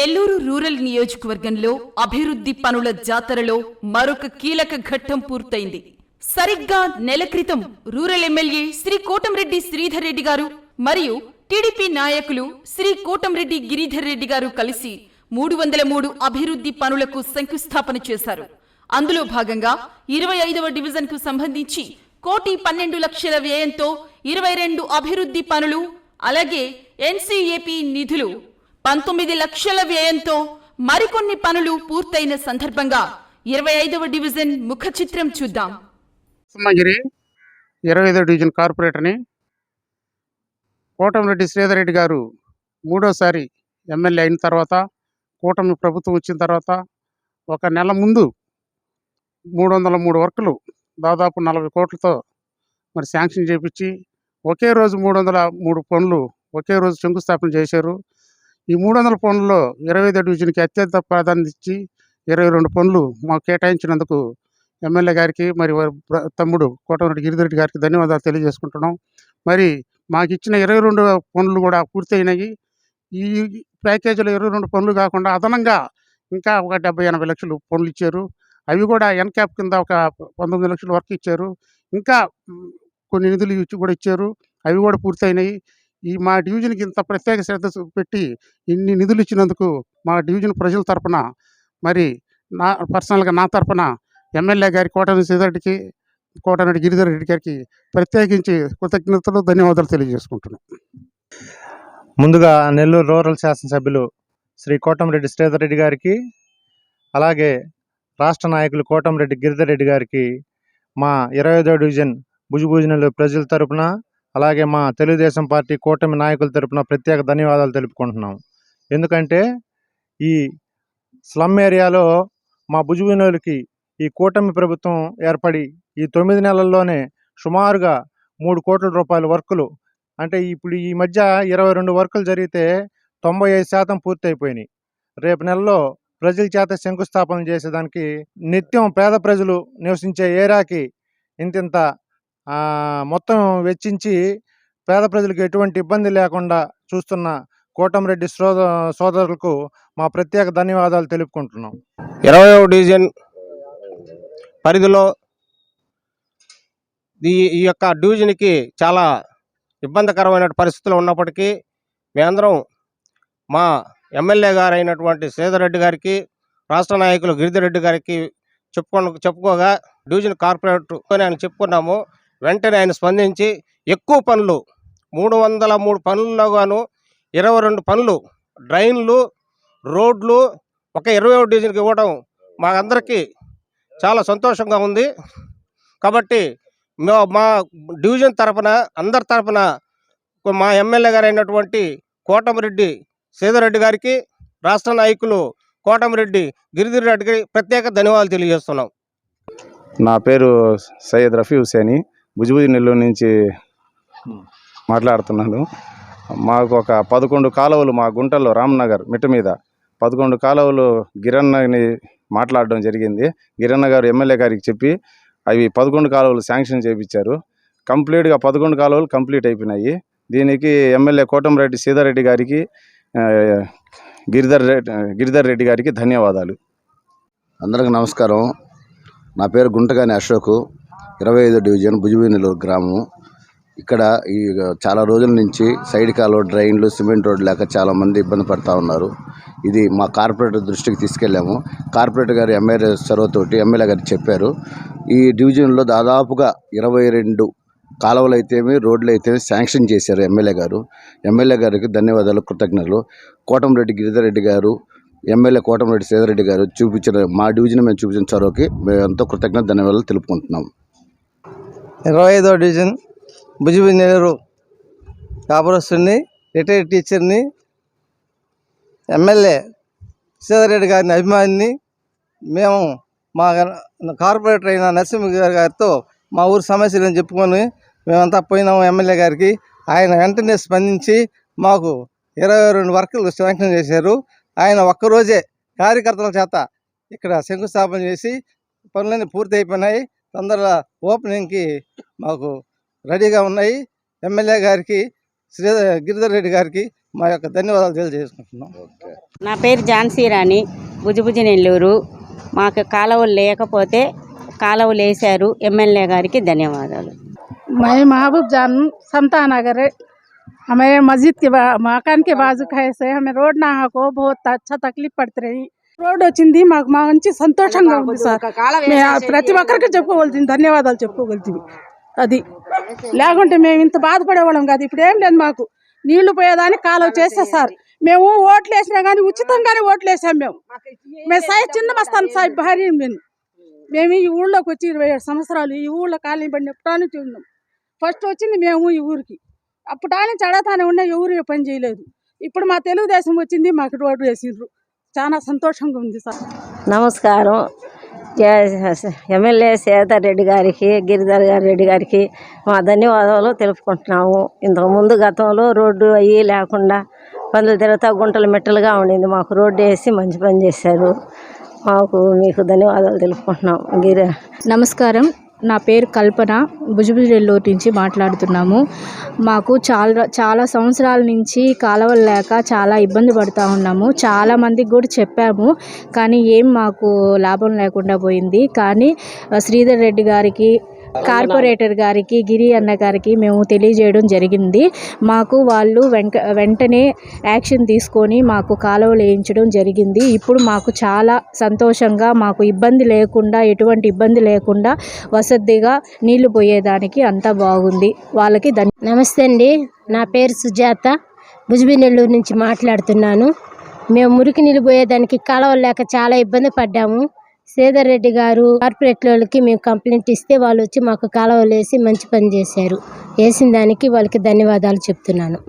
Nellore rural నియోజకవర్గంలో అభివృద్ధి పనుల జాతరలో మరొక కీలక ఘట్టం పూర్తయింది. సరిగ్గా నెల క్రితం రూరల్ ఎమ్మెల్యే శ్రీ కోటంరెడ్డి శ్రీధర్ రెడ్డి గారు మరియు టీడీపీ నాయకులు శ్రీ కోటంరెడ్డి గిరిధర్ రెడ్డి గారు కలిసి 303 అభివృద్ధి పనులకు శంకుస్థాపన చేశారు. అందులో భాగంగా 25వ డివిజన్ కు సంబంధించి 1,12,00,000 వ్యయంతో 22 అభివృద్ధి పనులు, అలాగే ఎన్సీఏపీ నిధులు 19 లక్షల వ్యయంతో మరికొన్ని పనులు పూర్తయిన సందర్భంగా 25వ డివిజన్ ముఖ చిత్రం చూద్దాం. 25వ డివిజన్ కార్పొరేటర్ని కోటంరెడ్డి శ్రీధర్ రెడ్డి గారు మూడోసారి ఎమ్మెల్యే అయిన తర్వాత, కూటమి ప్రభుత్వం వచ్చిన తర్వాత ఒక నెల ముందు 303 వర్కులు దాదాపు 40 కోట్లతో మరి శాంక్షన్ చేపించి ఒకే రోజు 303 పనులు ఒకే రోజు శంకుస్థాపన చేశారు. ఈ 300 పనుల్లో 25వ డివిజన్కి అత్యంత ప్రాధాన్యత ఇచ్చి 22 పనులు మాకు కేటాయించినందుకు ఎమ్మెల్యే గారికి మరి తమ్ముడు కోటంరెడ్డి గిరిధర్ రెడ్డి గారికి ధన్యవాదాలు తెలియజేసుకుంటున్నాం. మరి మాకు ఇచ్చిన 22 పనులు కూడా పూర్తయినాయి. ఈ ప్యాకేజీలో 22 పనులు కాకుండా అదనంగా ఇంకా ఒక 70-80 లక్షలు పనులు ఇచ్చారు. అవి కూడా ఎన్క్యాప్ కింద ఒక 19 లక్షల వరకు ఇచ్చారు. ఇంకా కొన్ని నిధులు కూడా ఇచ్చారు. అవి కూడా పూర్తయినాయి. ఈ మా డివిజన్కి ఇంత ప్రత్యేక శ్రద్ధ పెట్టి ఇన్ని నిధులు ఇచ్చినందుకు మా డివిజన్ ప్రజల తరపున, మరి నా పర్సనల్గా నా తరపున ఎమ్మెల్యే గారి కోటంరెడ్డి గిరిధర్ రెడ్డి గారికి ప్రత్యేకించి కృతజ్ఞతలు, ధన్యవాదాలు తెలియజేసుకుంటున్నాం. ముందుగా నెల్లూరు రూరల్ శాసనసభ్యులు శ్రీ కోటంరెడ్డి శ్రీధర్ రెడ్డి గారికి, అలాగే రాష్ట్ర నాయకులు కోటంరెడ్డి గిరిధర్ రెడ్డి గారికి మా 25వ డివిజన్ భుజభూజనలు ప్రజల తరపున, అలాగే మా తెలుగుదేశం పార్టీ కూటమి నాయకుల తరపున ప్రత్యేక ధన్యవాదాలు తెలుపుకుంటున్నాం. ఎందుకంటే ఈ స్లమ్ ఏరియాలో మా భుజభూజనులకి ఈ కూటమి ప్రభుత్వం ఏర్పడి ఈ 9 నెలల్లోనే సుమారుగా 3 కోట్ల రూపాయల వర్కులు, అంటే ఇప్పుడు ఈ మధ్య 22 వర్కులు జరిగితే 95% పూర్తి అయిపోయినాయి. రేపు నెలలో ప్రజల చేత శంకుస్థాపన చేసేదానికి నిత్యం పేద ప్రజలు నివసించే ఏరియాకి ఇంతింత మొత్తం వెచ్చించి పేద ప్రజలకు ఎటువంటి ఇబ్బంది లేకుండా చూస్తున్న కోటంరెడ్డి సోదరులకు మా ప్రత్యేక ధన్యవాదాలు తెలుపుకుంటున్నాం. 20వ డివిజన్ పరిధిలో ఈ యొక్క డివిజన్కి చాలా ఇబ్బందికరమైన పరిస్థితులు ఉన్నప్పటికీ మేమందరం మా ఎమ్మెల్యే గారు అయినటువంటి శ్రీధర్ రెడ్డి గారికి, రాష్ట్ర నాయకులు గిరిధర్ రెడ్డి గారికి చెప్పుకోగా డివిజన్ కార్పొరేటర్ ఆయన చెప్పుకున్నాము. వెంటనే ఆయన స్పందించి ఎక్కువ పనులు 303 పనుల్లో గాను 22 పనులు, డ్రైన్లు, రోడ్లు ఒక 20వ డివిజన్కి ఇవ్వడం మాకందరికీ చాలా సంతోషంగా ఉంది. కాబట్టి మా డివిజన్ తరఫున, అందరి తరఫున మా ఎమ్మెల్యే గారు అయినటువంటి కోటంరెడ్డి శ్రీధర్ రెడ్డి గారికి, రాష్ట్ర నాయకులు కోటంరెడ్డి గిరిధర్ రెడ్డికి ప్రత్యేక ధన్యవాదాలు తెలియజేస్తున్నాం. నా పేరు సయ్యద్ రఫీ హుసేని, భుజభుజి నెల్లూరు నుంచి మాట్లాడుతున్నాను. మాకు ఒక 11 కాలువలు మా గుంటల్లో రామ్నగర్ మిట్ట మీద 11 కాలువలు గిరన్నని మాట్లాడడం జరిగింది. గిరన్న గారు ఎమ్మెల్యే గారికి చెప్పి అవి 11 కాలువలు శాంక్షన్ చేయించారు. కంప్లీట్గా 11 కాలువలు కంప్లీట్ అయిపోయినాయి. దీనికి ఎమ్మెల్యే కోటంరెడ్డి శ్రీధర్ రెడ్డి గారికి, గిరిధర్ రెడ్డి గారికి ధన్యవాదాలు. అందరికీ నమస్కారం. నా పేరు గుంటగాని అశోకు, 25వ డివిజన్ భుజభూజనలూరు గ్రామం. ఇక్కడ ఈ చాలా రోజుల నుంచి సైడ్ కాలువ, డ్రైన్లు, సిమెంట్ రోడ్డు లేక చాలామంది ఇబ్బంది పడుతూ ఉన్నారు. ఇది మా కార్పొరేటర్ దృష్టికి తీసుకెళ్ళాము. కార్పొరేటర్ గారు ఎమ్మెల్యే చొరవతోటి ఎమ్మెల్యే గారికి చెప్పారు. ఈ డివిజన్లో దాదాపుగా 22 కాలువలు అయితేమి, రోడ్లు అయితేమి శాంక్షన్ చేశారు ఎమ్మెల్యే గారు. ఎమ్మెల్యే గారికి ధన్యవాదాలు, కృతజ్ఞతలు. కోటంరెడ్డి గిరిధర్ రెడ్డి గారు, ఎమ్మెల్యే కోటంరెడ్డి శ్రీధర్ రెడ్డి గారు చూపించిన మా డివిజన్ మేము చూపించిన చొరవకి మేము ఎంతో కృతజ్ఞత, ధన్యవాదాలు తెలుపుకుంటున్నాం. 25వ డివిజన్ భుజభూజనలూరు కాపురస్తుని, రిటైర్డ్ టీచర్ని, ఎమ్మెల్యే శ్రీధర్ రెడ్డి గారిని అభిమానిని. మేము మా కార్పొరేటర్ అయిన నరసింహ గారితో మా ఊరు సమస్యలను చెప్పుకొని మేమంతా పోయినాము ఎమ్మెల్యే గారికి. ఆయన వెంటనే స్పందించి మాకు 22 వర్కులు శాంక్షన్ చేశారు. ఆయన ఒక్కరోజే కార్యకర్తల చేత ఇక్కడ శంకుస్థాపన చేసి పనులన్నీ పూర్తి అయిపోయినాయి. తొందరగా ఓపెనింగ్కి మాకు రెడీగా ఉన్నాయి. ఎమ్మెల్యే గారికి గిరిధర్ రెడ్డి గారికి మా యొక్క ధన్యవాదాలు తెలియజేసుకుంటున్నాం. నా పేరు ఝాన్సీ రాణి, బుజిబుజి నెల్లూరు. మాకు కాలువలు లేకపోతే కాలువలు వేశారు. ఎమ్మెల్యే గారికి ధన్యవాదాలు. मैं महबूब जान समता नगर है। हमें मस्जिद के मकान के बाजू का है, हमें रोड ना को बहुत अच्छा तकलीफ पड़ती रही. రోడ్ వచ్చింది మాకు మంచి సంతోషంగా ఉంది సార్. ప్రతి ఒక్కరికి చెప్పుకోగలుగుతుంది, ధన్యవాదాలు చెప్పుకోగలుగుతుంది. అది లేకుంటే మేము ఇంత బాధపడేవాళ్ళం కాదు. ఇప్పుడు ఏం లేదు, మాకు నీళ్లు పోయేదానికి కాలువ చేస్తే సార్ మేము ఓట్లు వేసినా కానీ ఉచితంగానే ఓట్లు వేసాం. మేము సాయి చిన్న మస్తాను సాయి భారీ మేము ఈ ఊళ్ళోకి వచ్చి 27 సంవత్సరాలు ఈ ఊళ్ళో కాలనీ పడిన ఎప్పుడూ ఉన్నాం. ఫస్ట్ వచ్చింది మేము ఈ ఊరికి, అప్పుడు నుంచి అడగతానే ఉన్నా ఎవరు పని చేయలేదు. ఇప్పుడు మా తెలుగుదేశం వచ్చింది, మాకు రోడ్డు వేసిండ్రు, చాలా సంతోషంగా ఉంది సార్. నమస్కారం. ఎమ్మెల్యే శ్రీధర్ రెడ్డి గారికి, గిరిధర్ రెడ్డి గారికి మా ధన్యవాదాలు తెలుపుకుంటున్నాము. ఇంతకుముందు గతంలో రోడ్డు అయ్యి లేకుండా పందులు తిరుగుతా గుంటలు మెట్టలుగా ఉండింది. మాకు రోడ్డు వేసి మంచి పని చేశారు. మీకు ధన్యవాదాలు తెలుపుకుంటున్నాం. నమస్కారం, నా పేరు కల్పన, బుజిబుజి నెల్లూరు నుంచి మాట్లాడుతున్నాము. మాకు చాలా సంవత్సరాల నుంచి కాలువలు లేక చాలా ఇబ్బంది పడుతూ ఉన్నాము. చాలా మందికి కూడా చెప్పాము, కానీ ఏం మాకు లాభం లేకుండా పోయింది. కానీ శ్రీధర్ రెడ్డి గారికి, కార్పొరేటర్ గారికి, గిరి అన్న గారికి మేము తెలియజేయడం జరిగింది. మాకు వాళ్ళు వెంటనే యాక్షన్ తీసుకొని మాకు కాలువలు వేయించడం జరిగింది. ఇప్పుడు మాకు చాలా సంతోషంగా, మాకు ఇబ్బంది లేకుండా, ఎటువంటి ఇబ్బంది లేకుండా వసతిగా నీళ్లు పోయేదానికి అంతా బాగుంది. వాళ్ళకి నమస్తే అండి, నా పేరు సుజాత, బుజిబి నెల్లూరు నుంచి మాట్లాడుతున్నాను. మేము మురికి నీళ్ళు పోయేదానికి కాలువలు లేక చాలా ఇబ్బంది పడ్డాము. శ్రీధర్ రెడ్డి గారు కార్పొరేట్ వాళ్ళకి మేము కంప్లైంట్ ఇస్తే వాళ్ళు వచ్చి మాకు కాలువలు వేసి మంచి పని చేశారు. వేసిన దానికి వాళ్ళకి ధన్యవాదాలు చెప్తున్నాను.